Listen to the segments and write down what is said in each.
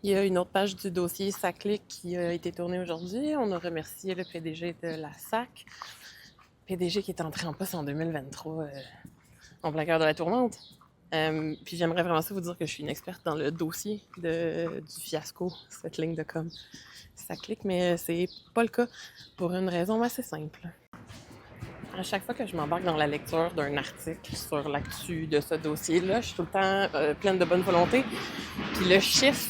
Il y a une autre page du dossier SACLIC qui a été tournée aujourd'hui. On a remercié le PDG de la SAC. PDG qui est entré en poste en 2023, en plein cœur de la tourmente. Puis j'aimerais vraiment ça vous dire que je suis une experte dans le dossier du fiasco, cette ligne de com. SACLIC, mais c'est pas le cas pour une raison assez simple. À chaque fois que je m'embarque dans la lecture d'un article sur l'actu de ce dossier-là, je suis tout le temps pleine de bonne volonté. Puis le chiffre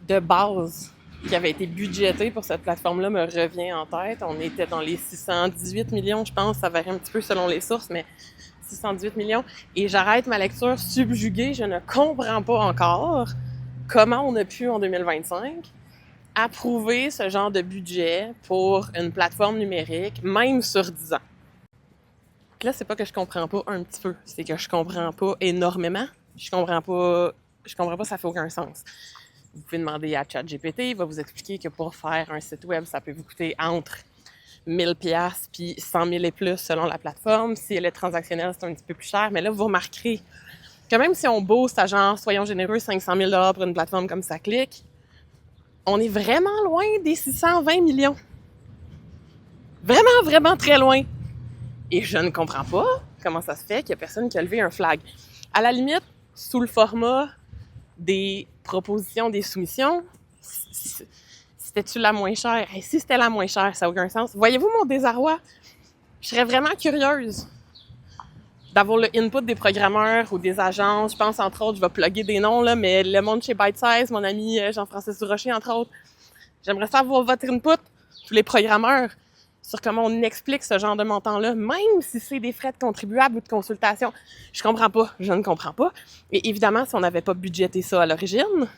de base qui avait été budgété pour cette plateforme-là me revient en tête. On était dans les 618 millions, je pense. Ça varie un petit peu selon les sources, mais 618 millions. Et j'arrête ma lecture subjuguée. Je ne comprends pas encore comment on a pu, en 2025, approuver ce genre de budget pour une plateforme numérique, même sur 10 ans. Là, c'est pas que je comprends pas un petit peu, c'est que je comprends pas énormément. Je comprends pas, ça fait aucun sens. Vous pouvez demander à ChatGPT, il va vous expliquer que pour faire un site web, ça peut vous coûter entre 1000$ puis 100 000 et plus selon la plateforme. Si elle est transactionnelle, c'est un petit peu plus cher. Mais là, vous remarquerez que même si on booste à genre, soyons généreux, 500 000$ pour une plateforme comme SACLIC, on est vraiment loin des 620 millions. Vraiment, vraiment très loin. Et je ne comprends pas comment ça se fait qu'il n'y a personne qui a levé un flag. À la limite, sous le format des propositions, des soumissions, c'était-tu la moins chère? Et si c'était la moins chère, ça n'a aucun sens. Voyez-vous mon désarroi? Je serais vraiment curieuse d'avoir le input des programmeurs ou des agences. Je pense, entre autres, je vais plugger des noms, là, mais le monde chez ByteSize, mon ami Jean-François Durocher, entre autres. J'aimerais savoir votre input, tous les programmeurs, sur comment on explique ce genre de montant-là, même si c'est des frais de contribuables ou de consultation. Je comprends pas, je ne comprends pas. Et évidemment, si on n'avait pas budgété ça à l'origine,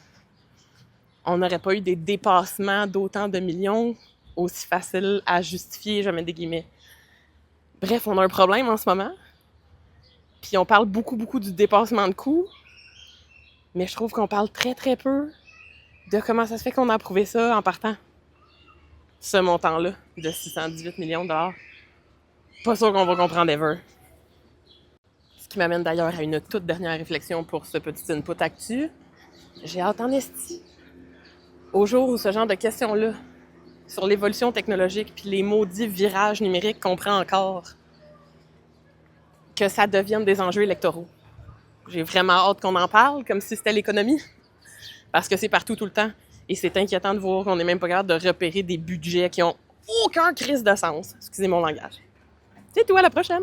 on n'aurait pas eu des dépassements d'autant de millions aussi faciles à justifier, je mets des guillemets. Bref, on a un problème en ce moment. Puis on parle beaucoup du dépassement de coûts, mais je trouve qu'on parle très, très peu de comment ça se fait qu'on a approuvé ça en partant. Ce montant-là de 618 millions de dollars. Pas sûr qu'on va comprendre ever. Ce qui m'amène d'ailleurs à une toute dernière réflexion pour ce petit input actu. J'ai hâte en esti au jour où ce genre de questions-là sur l'évolution technologique puis les maudits virages numériques qu'on prend encore, que ça devienne des enjeux électoraux. J'ai vraiment hâte qu'on en parle comme si c'était l'économie, parce que c'est partout tout le temps. Et c'est inquiétant de voir qu'on n'est même pas capable de repérer des budgets qui ont aucun crise de sens. Excusez mon langage. C'est tout, à la prochaine!